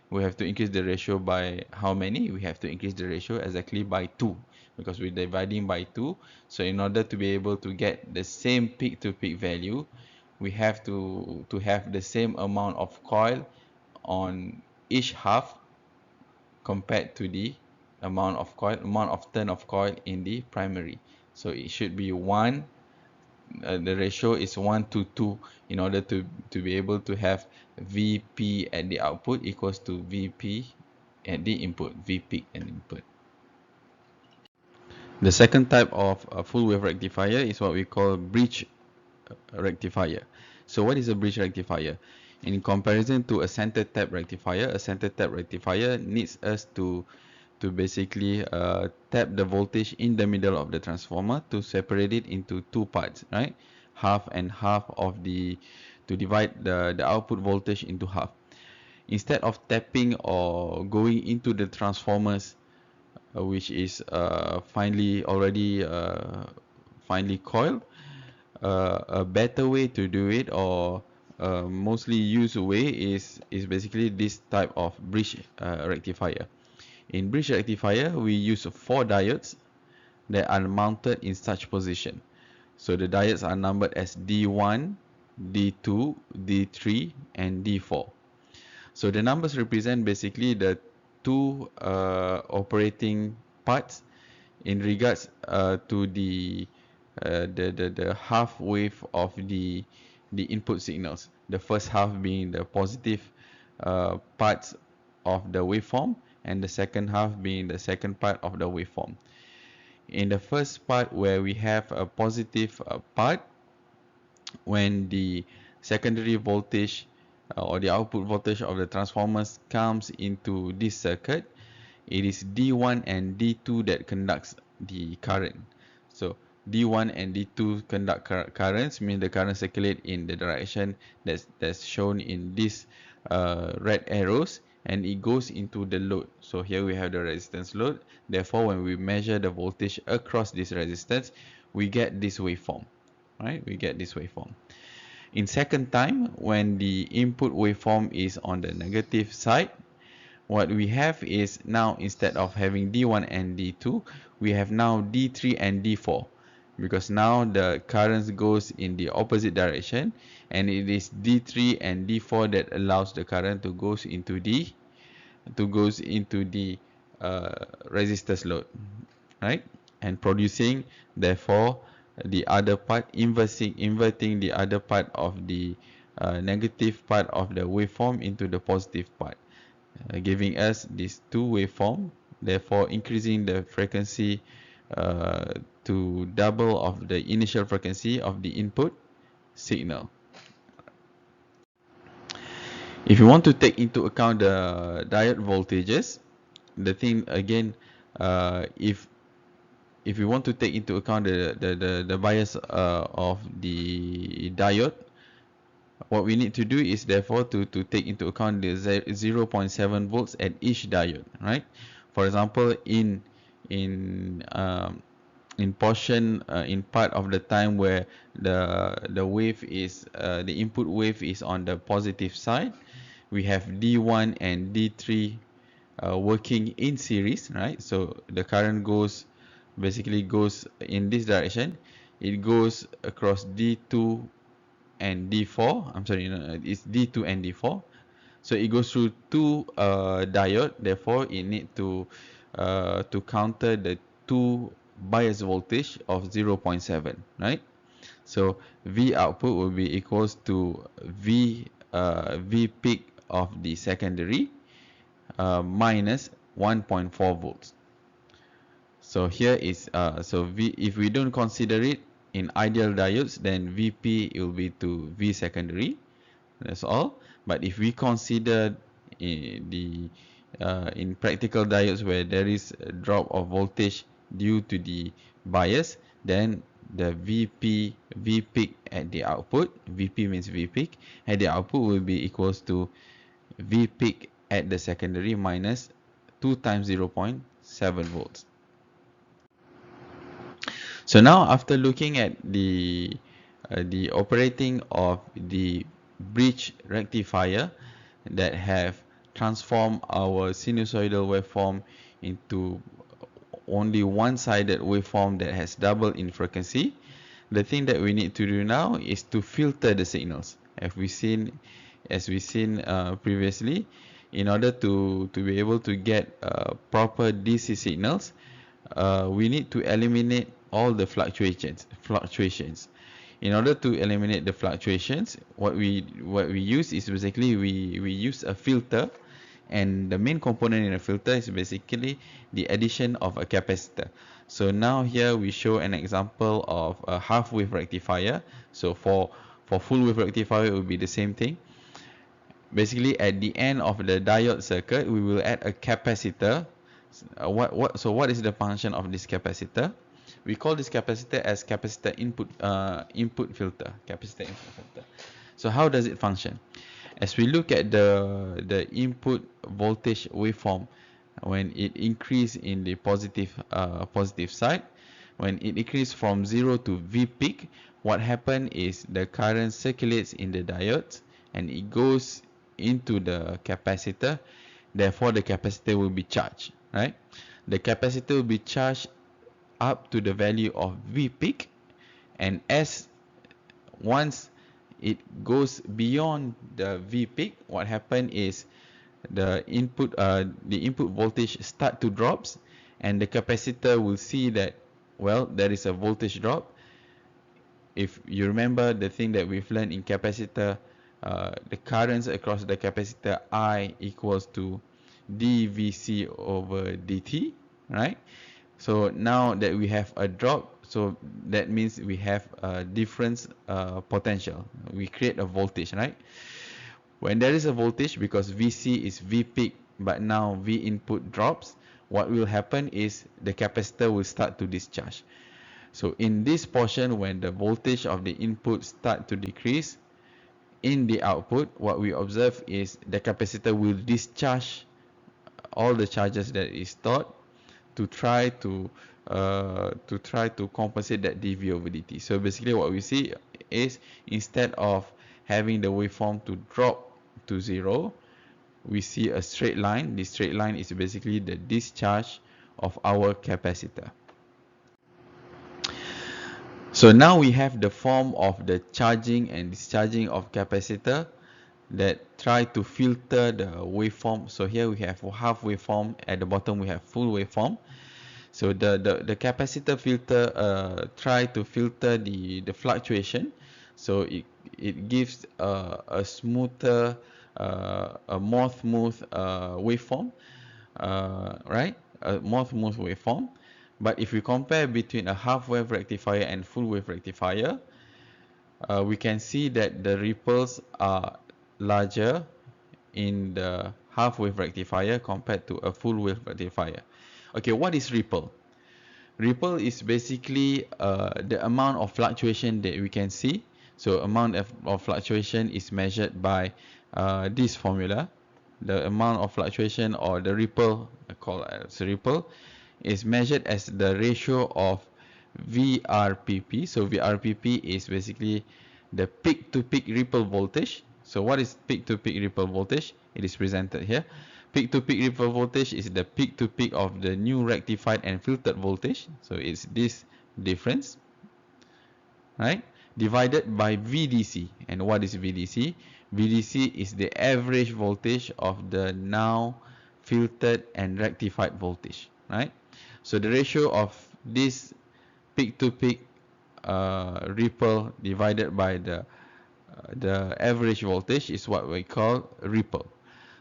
We have to increase the ratio by how many? We have to increase the ratio exactly by 2, because we're dividing by 2. So in order to be able to get the same peak to peak value, we have to have the same amount of coil on each half compared to the amount of turn of coil in the primary. So it should be 1, the ratio is 1 to 2 in order to be able to have Vp at the output equals to Vp at the input, V peak and input. The second type of full wave rectifier is what we call bridge rectifier. So what is a bridge rectifier? In comparison to a center tap rectifier, a center tap rectifier needs us to basically tap the voltage in the middle of the transformer to separate it into two parts, right? Half and half of to divide the output voltage into half. Instead of tapping or going into the transformers, which is finely coiled, a better way to do it, or mostly used way, is basically this type of bridge rectifier. In bridge rectifier, we use 4 diodes that are mounted in such position. So the diodes are numbered as D1, D2, D3, and D4. So the numbers represent basically the two operating parts in regards to the half wave of the input signals. The first half being the positive parts of the waveform, and the second half being the second part of the waveform. In the first part, where we have a positive part, when the secondary voltage or the output voltage of the transformers comes into this circuit, it is D1 and D2 that conducts the current. So D1 and D2 conduct currents, mean the current circulate in the direction that's shown in these red arrows, and it goes into the load. So here we have the resistance load. Therefore, when we measure the voltage across this resistance, we get this waveform, right? We get this waveform. In second time, when the input waveform is on the negative side, what we have is, now instead of having D1 and D2, we have now D3 and D4, because now the current goes in the opposite direction, and it is D3 and D4 that allows the current to goes into the resistors load, right? And producing, therefore, the other part, inverting the other part of the negative part of the waveform into the positive part, giving us these two waveform, therefore increasing the frequency to double of the initial frequency of the input signal. If you want to take into account the diode voltages, the thing again, if you want to take into account the bias of the diode, what we need to do is therefore to take into account the 0.7 volts at each diode, right? For example, in portion, in part of the time where the wave is the input wave is on the positive side, we have D1 and D3 working in series, right? So the current basically goes in this direction. It goes across D2 and D4. I'm sorry, it's D2 and D4. So it goes through two diode. Therefore, it need to counter the two bias voltage of 0.7, right? So V output will be equals to V peak of the secondary minus 1.4 volts. So here is so V, if we don't consider it in ideal diodes, then VP will be to V secondary. That's all. But if we consider in practical diodes where there is a drop of voltage due to the bias, then the V peak at the output, VP means V peak, at the output will be equals to V peak at the secondary minus 2 times 0.7 volts. So now after looking at the operating of the bridge rectifier that have transformed our sinusoidal waveform into only one-sided waveform that has double in frequency, the thing that we need to do now is to filter the signals. As we seen previously, in order to be able to get proper DC signals, we need to eliminate all the fluctuations. In order to eliminate the fluctuations, what we use is basically we use a filter, and the main component in a filter is basically the addition of a capacitor. So now here we show an example of a half wave rectifier. So for full wave rectifier, it will be the same thing. Basically, at the end of the diode circuit, we will add a capacitor. So what is the function of this capacitor? We call this capacitor as capacitor input filter. Capacitor input filter. So how does it function? As we look at the input voltage waveform, when it increase in the positive side, when it increase from 0 to V peak, what happen is the current circulates in the diodes and it goes into the capacitor. Therefore, the capacitor will be charged, right? The capacitor will be charged up to the value of V peak, and as once it goes beyond the V peak, what happen is the input voltage start to drops, and the capacitor will see that, well, there is a voltage drop. If you remember the thing that we've learned in capacitor, the currents across the capacitor I equals to dVc over dt, right? So now that we have a drop, so that means we have a difference potential. We create a voltage, right? When there is a voltage, because Vc is V peak, but now V input drops, what will happen is the capacitor will start to discharge. So in this portion, when the voltage of the input start to decrease, in the output, what we observe is the capacitor will discharge all the charges that is stored to try to compensate that dV over dt. So basically what we see is, instead of having the waveform to drop to 0, we see a straight line. This straight line is basically the discharge of our capacitor. So now we have the form of the charging and discharging of capacitor that try to filter the waveform. So here we have half waveform, at the bottom we have full waveform. So the capacitor filter try to filter the fluctuation. So it gives a smoother, a more smooth waveform, right? A more smooth waveform. But if we compare between a half wave rectifier and full wave rectifier, we can see that the ripples are larger in the half wave rectifier compared to a full wave rectifier. Okay, what is ripple? Ripple is basically the amount of fluctuation that we can see. So amount of fluctuation is measured by this formula. The amount of fluctuation, or the ripple, called as ripple, is measured as the ratio of VRPP. So VRPP is basically the peak-to-peak ripple voltage. So what is peak-to-peak ripple voltage? It is presented here. Peak-to-peak ripple voltage is the peak-to-peak of the new rectified and filtered voltage. So it's this difference, right? Divided by VDC. And what is VDC? VDC is the average voltage of the now filtered and rectified voltage, right? So the ratio of this peak-to-peak ripple divided by the average voltage is what we call ripple.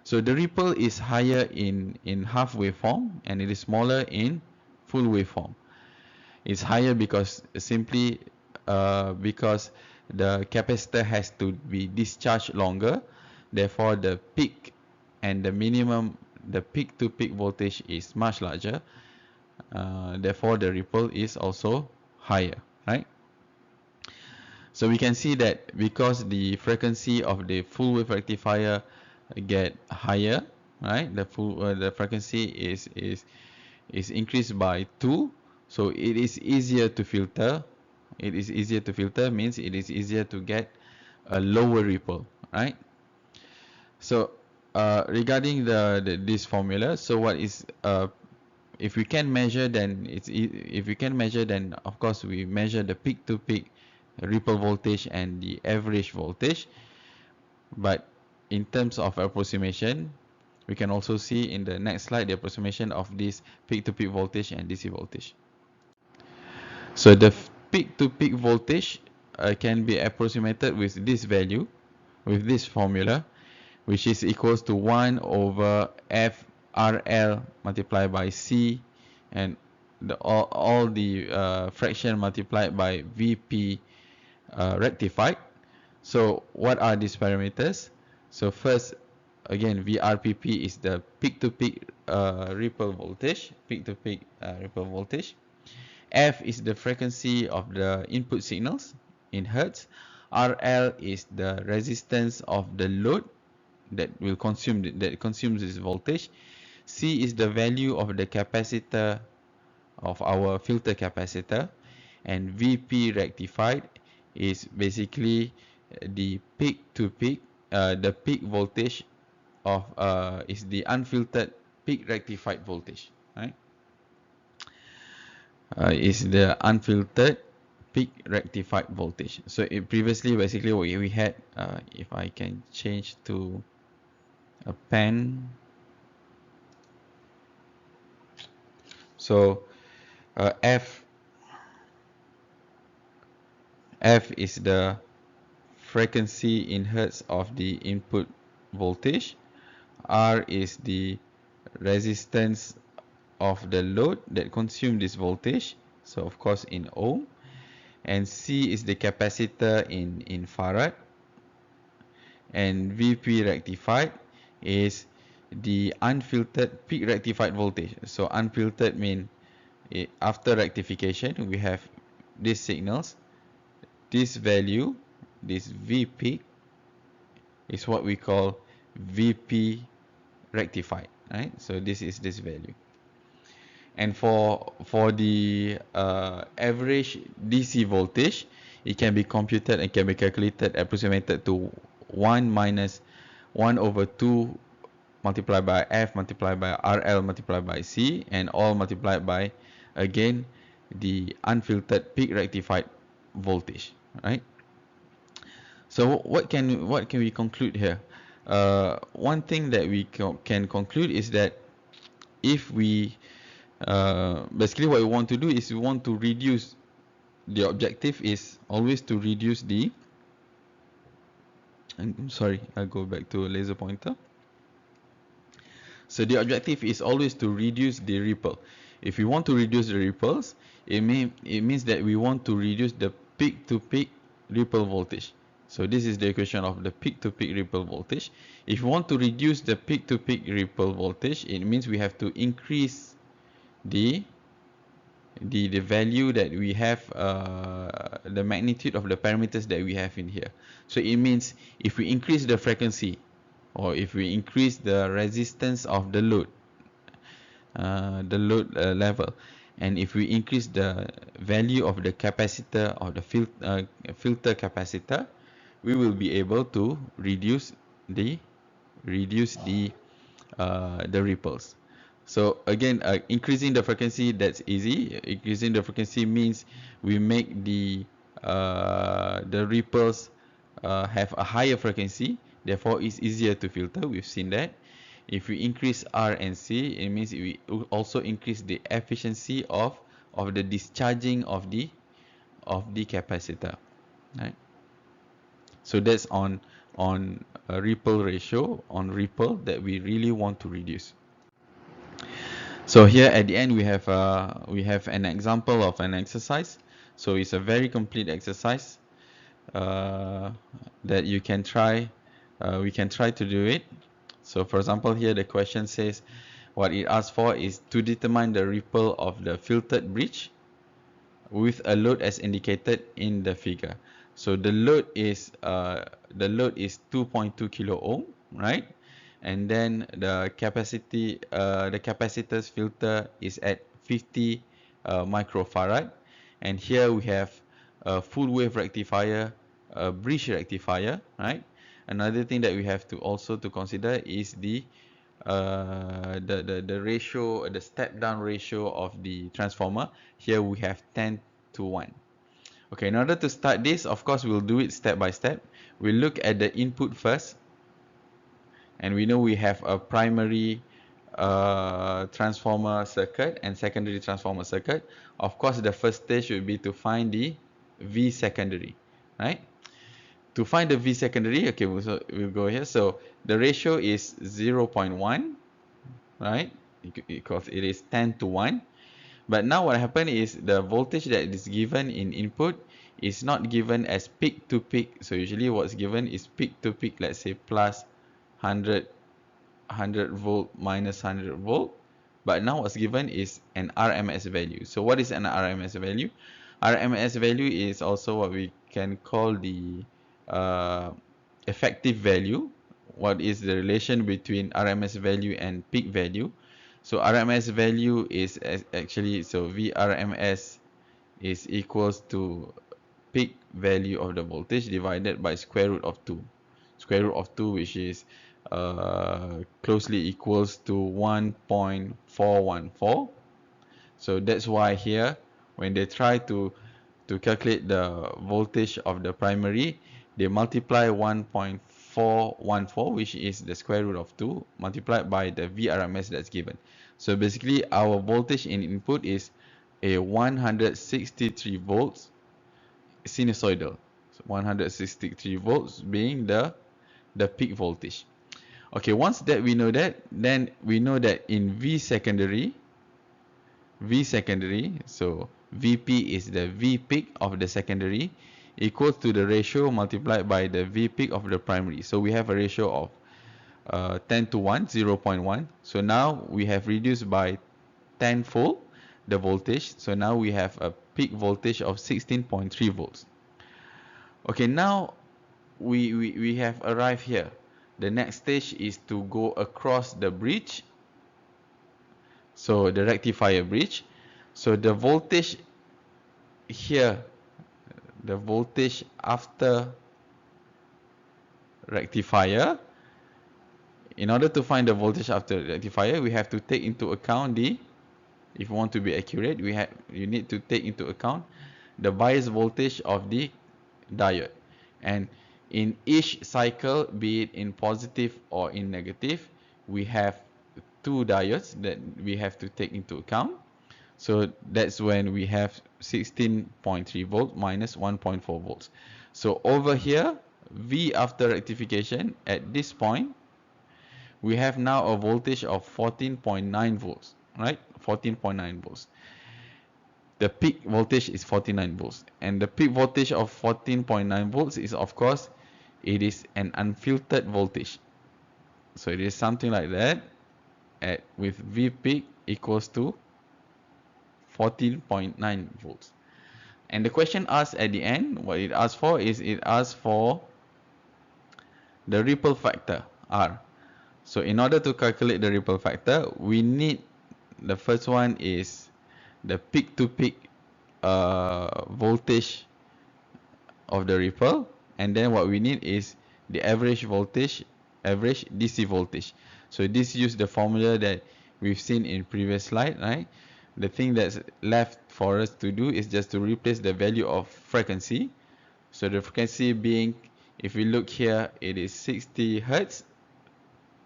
So the ripple is higher in half waveform and it is smaller in full waveform. It's higher because simply because the capacitor has to be discharged longer, therefore the peak and the minimum, the peak to peak voltage is much larger, therefore the ripple is also higher, right? So we can see that because the frequency of the full wave rectifier get higher, right? The frequency is increased by 2, so it is easier to filter. It is easier to filter means it is easier to get a lower ripple, right? So regarding this formula, so what is if we can measure, then if we can measure, then of course we measure the peak to peak ripple voltage and the average voltage. But in terms of approximation, we can also see in the next slide the approximation of this peak to peak voltage and DC voltage. So the peak to peak voltage can be approximated with this value, with this formula, which is equals to 1 over F RL multiplied by C, and all the fraction multiplied by VP rectified. So what are these parameters? So first, again, VRPP is the peak to peak ripple voltage, ripple voltage. F is the frequency of the input signals in hertz. RL is the resistance of the load that consumes this voltage. C is the value of the capacitor of our filter capacitor, and VP rectified is basically the peak to peak, the peak voltage of is the unfiltered peak rectified voltage, right? Is the unfiltered peak rectified voltage. So previously, basically what we had, if I can change to a pen. So F is the frequency in hertz of the input voltage. R is the resistance of the load that consumes this voltage, so of course in ohm. And C is the capacitor in farad. And VP rectified is the unfiltered peak rectified voltage. So unfiltered means after rectification we have these signals. This value, this V peak, is what we call VP rectified, right? So this is this value. And for the average DC voltage, it can be computed and can be calculated, approximated to 1 minus 1 over 2 multiplied by F multiplied by RL multiplied by C, and all multiplied by, again, the unfiltered peak rectified voltage, right? So what can we conclude here? One thing that we can conclude is that if we basically what we want to do is we want to reduce, the objective is always to reduce the, I'm sorry, I'll go back to a laser pointer. So the objective is always to reduce the ripple. If we want to reduce the ripples, it means that we want to reduce the peak to peak ripple voltage. So this is the equation of the peak to peak ripple voltage. If we want to reduce the peak to peak ripple voltage, it means we have to increase the value that we have, the magnitude of the parameters that we have in here. So it means if we increase the frequency, or if we increase the resistance of the load, level, and if we increase the value of the capacitor or the filter capacitor, we will be able to reduce the ripples. So again, increasing the frequency, that's easy. Increasing the frequency means we make the ripples have a higher frequency, therefore it's easier to filter. We've seen that. If we increase R and C, it means we also increase the efficiency of the discharging of the of the capacitor, right? So that's on a ripple ratio, on ripple that we really want to reduce. So here at the end we have an example of an exercise. So it's a very complete exercise that you can try. We can try to do it. So for example, here the question says what it asks for is to determine the ripple of the filtered bridge with a load as indicated in the figure. So the load is 2.2 kilo ohm, right? And then the capacitor's filter is at 50 microfarad. And here we have a full wave rectifier, a bridge rectifier, right? Another thing that we have to also to consider is the ratio, the step down ratio of the transformer. Here we have 10:1. Okay, in order to start this, of course, we'll do it step by step. We'll look at the input first, and we know we have a primary transformer circuit and secondary transformer circuit. Of course, the first stage would be to find the V secondary, right? To find the V secondary, okay, we'll go here. So the ratio is 0.1, right? Because it is 10:1. But now what happened is the voltage that is given in input is not given as peak to peak. So usually what's given is peak to peak, let's say plus 100 volt minus 100 volt. But now what's given is an RMS value. So what is an RMS value? RMS value is also what we can call the effective value. What is the relation between RMS value and peak value? So RMS value is actually, so VRMS is equals to peak value of the voltage divided by square root of 2. Square root of 2, which is closely equals to 1.414. So that's why here, when they try to calculate the voltage of the primary, they multiply 1.414, which is the square root of 2, multiplied by the VRMS that's given. So basically, our voltage in input is a 163 volts sinusoidal. So 163 volts being the peak voltage. Okay, once that we know that, then we know that in V secondary, so Vp is the V peak of the secondary equals to the ratio multiplied by the V peak of the primary. So we have a ratio of 10:1, 0.1. So now we have reduced by tenfold the voltage. So now we have a peak voltage of 16.3 volts. Okay, now we have arrived here. The next stage is to go across the bridge. So the rectifier bridge. So the voltage here, the voltage after rectifier, in order to find the voltage after rectifier, we have to take into account the, if you want to be accurate, you need to take into account the bias voltage of the diode. And in each cycle, be it in positive or in negative, we have two diodes that we have to take into account. So that's when we have 16.3 volt minus 1.4 volts. So over here, V after rectification, at this point, we have now a voltage of 14.9 volts, right? 14.9 volts. The peak voltage is 49 volts. And the peak voltage of 14.9 volts is, of course, it is an unfiltered voltage. So it is something like that, with V peak equals to 14.9 volts. And the question asked at the end, what it asks for is, it asks for the ripple factor, R. So in order to calculate the ripple factor, we need, the first one is the peak to peak voltage of the ripple, and then what we need is the average voltage, average DC voltage. So this use the formula that we've seen in previous slide, right? The thing that's left for us to do is just to replace the value of frequency. So the frequency being, if we look here, it is 60 hertz,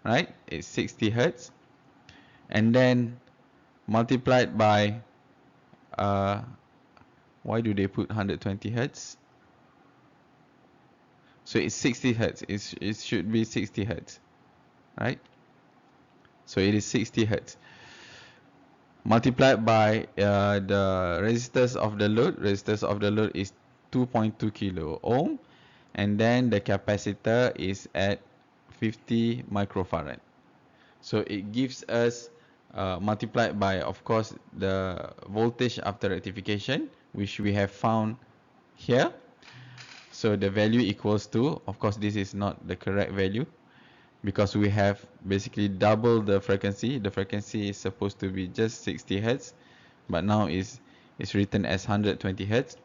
right? It's 60 hertz, and then multiplied by Why do they put 120 hertz? So it's 60 hertz. It should be 60 hertz, right? So it is 60 hertz. Multiplied by the resistors of the load. Resistors of the load is 2.2 kilo ohm, and then the capacitor is at 50 microfarad. So it gives us multiplied by, of course, the voltage after rectification, which we have found here. So the value equals to, of course, this is not the correct value because we have basically double the frequency. The frequency is supposed to be just 60 hertz, but now it's written as 120 hertz.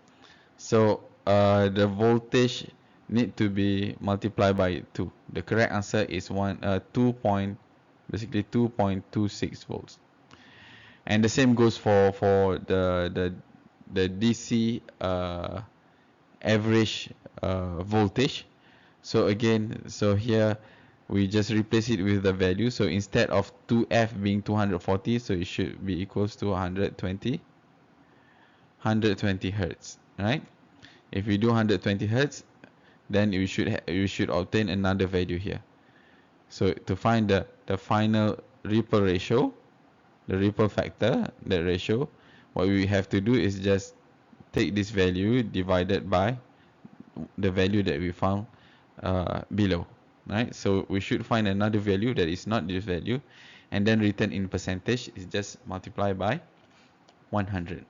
So the voltage need to be multiplied by 2. The correct answer is 2.26 volts. And the same goes for the DC average voltage. So again, so here we just replace it with the value. So instead of 2F being 240, so it should be equals to 120 hertz, right? If we do 120 hertz, then you should obtain another value here. So to find the final ripple ratio, the ripple factor, that ratio, what we have to do is just take this value divided by the value that we found below, right? So we should find another value that is not this value, and then written in percentage is just multiply by 100.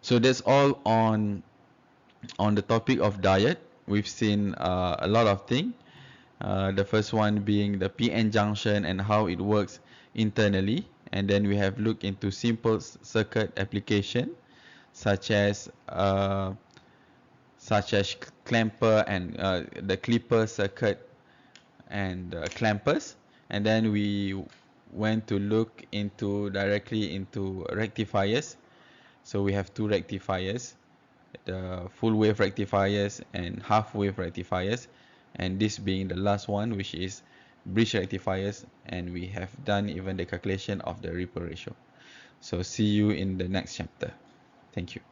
So that's all on the topic of diode. We've seen a lot of things. The first one being the PN junction and how it works internally, and then we have looked into simple circuit application such as clamper and the clipper circuit and clampers, and then we went to look directly into rectifiers. So we have two rectifiers, the full wave rectifiers and half wave rectifiers, and this being the last one, which is bridge rectifiers, and we have done even the calculation of the ripple ratio. So see you in the next chapter. Thank you.